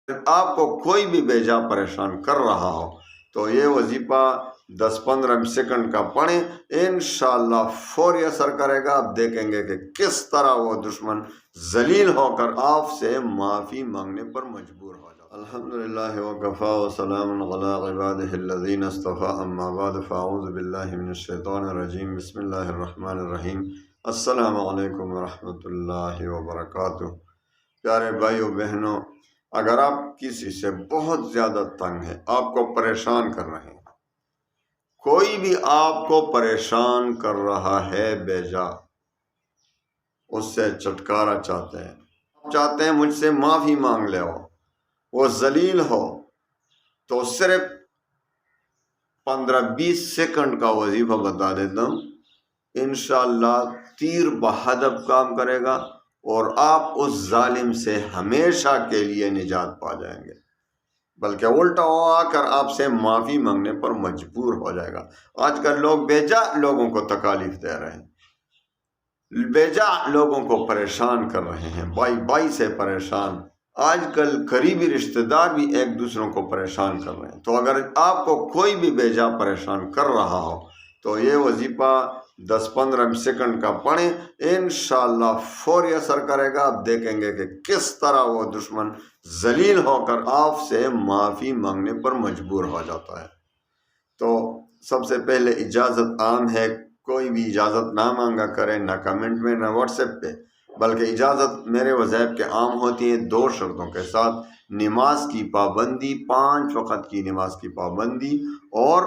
آپ کو کوئی بھی بیجا پریشان کر رہا ہو تو یہ وظیفہ 10-15 سیکنڈ کا پڑھیں، انشاءاللہ فوری اثر کرے گا۔ آپ دیکھیں گے کہ کس طرح وہ دشمن ذلیل ہو کر آپ سے معافی مانگنے پر مجبور ہو جاتا ہے۔ الحمدللہ وکفی وسلام علی عبادہ الذین اصطفی، اما بعد فاعوذ باللہ من الشیطان الرجیم، بسم اللہ الرحمن الرحیم۔ السلام علیکم ورحمۃ اللہ وبرکاتہ۔ پیارے بھائیو بہنوں، اگر آپ کسی سے بہت زیادہ تنگ ہیں، آپ کو پریشان کر رہے ہیں، کوئی بھی آپ کو پریشان کر رہا ہے بیجا، اس سے چھٹکارا چاہتے ہیں مجھ سے معافی مانگ لے، وہ ذلیل ہو، تو صرف 15-20 سیکنڈ کا وظیفہ بتا دیتا ہوں، انشاءاللہ تیر بہدف کام کرے گا اور آپ اس ظالم سے ہمیشہ کے لیے نجات پا جائیں گے، بلکہ الٹا وہ آ کر آپ سے معافی مانگنے پر مجبور ہو جائے گا۔ آج کل لوگ بیجا لوگوں کو تکالیف دے رہے ہیں، بیجا لوگوں کو پریشان کر رہے ہیں، بائی سے پریشان، آج کل قریبی رشتہ دار بھی ایک دوسروں کو پریشان کر رہے ہیں۔ تو اگر آپ کو کوئی بھی بیجا پریشان کر رہا ہو تو یہ وظیفہ 10-15 سیکنڈ کا پڑھیں، انشاءاللہ فوری اثر کرے گا۔ آپ دیکھیں گے کہ کس طرح وہ دشمن ذلیل ہو کر آپ سے معافی مانگنے پر مجبور ہو جاتا ہے۔ تو سب سے پہلے اجازت عام ہے، کوئی بھی اجازت نہ مانگا کرے، نہ کمنٹ میں نہ واٹس ایپ پہ، بلکہ اجازت میرے وظائف کے عام ہوتی ہے 2 شرطوں کے ساتھ: نماز کی پابندی، 5 وقت کی نماز کی پابندی، اور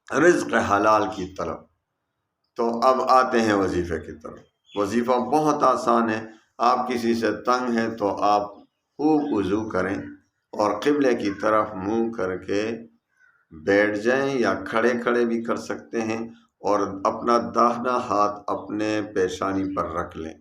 رزق حلال کی طلب۔ تو اب آتے ہیں وظیفے کی طرف۔ وظیفہ بہت آسان ہے۔ آپ کسی سے تنگ ہیں تو آپ خوب وضو کریں اور قبلے کی طرف منہ کر کے بیٹھ جائیں، یا کھڑے کھڑے بھی کر سکتے ہیں، اور اپنا داہنا ہاتھ اپنے پیشانی پر رکھ لیں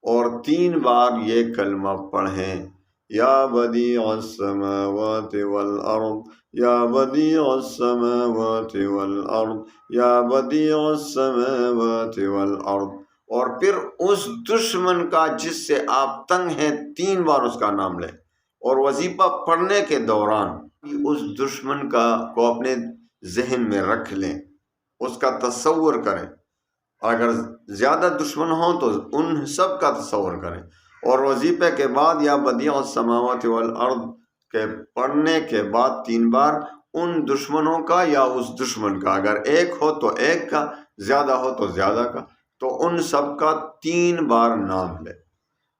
اور 3 بار یہ کلمہ پڑھیں: یا بدیع السماوات والارض، یا بدیع السماوات والارض، یا بدیع السماوات والارض۔ اور پھر اس دشمن کا جس سے آپ تنگ ہیں 3 بار اس کا نام لیں، اور وظیفہ پڑھنے کے دوران اس دشمن کو اپنے ذہن میں رکھ لیں، اس کا تصور کریں۔ اگر زیادہ دشمن ہوں تو ان سب کا تصور کریں، اور وظیفے کے بعد یا بدیع السماوات والارض کے پڑھنے کے بعد 3 بار ان دشمنوں کا یا اس دشمن کا، اگر ایک ہو تو ایک کا، زیادہ ہو تو زیادہ کا، تو ان سب کا 3 بار نام لیں۔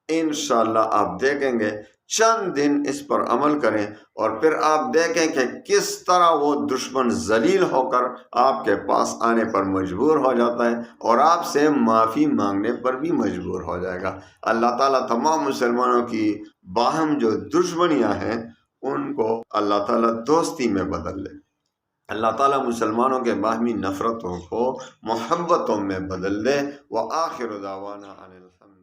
انشاءاللہ آپ دیکھیں گے، چند دن اس پر عمل کریں، اور پھر آپ دیکھیں کہ کس طرح وہ دشمن ذلیل ہو کر آپ کے پاس آنے پر مجبور ہو جاتا ہے اور آپ سے معافی مانگنے پر بھی مجبور ہو جائے گا۔ اللہ تعالیٰ تمام مسلمانوں کی باہم جو دشمنیاں ہیں ان کو اللہ تعالیٰ دوستی میں بدل لے۔ اللہ تعالیٰ مسلمانوں کے باہمی نفرتوں کو محبتوں میں بدل دے۔ وآخر دعوانا ان الحمد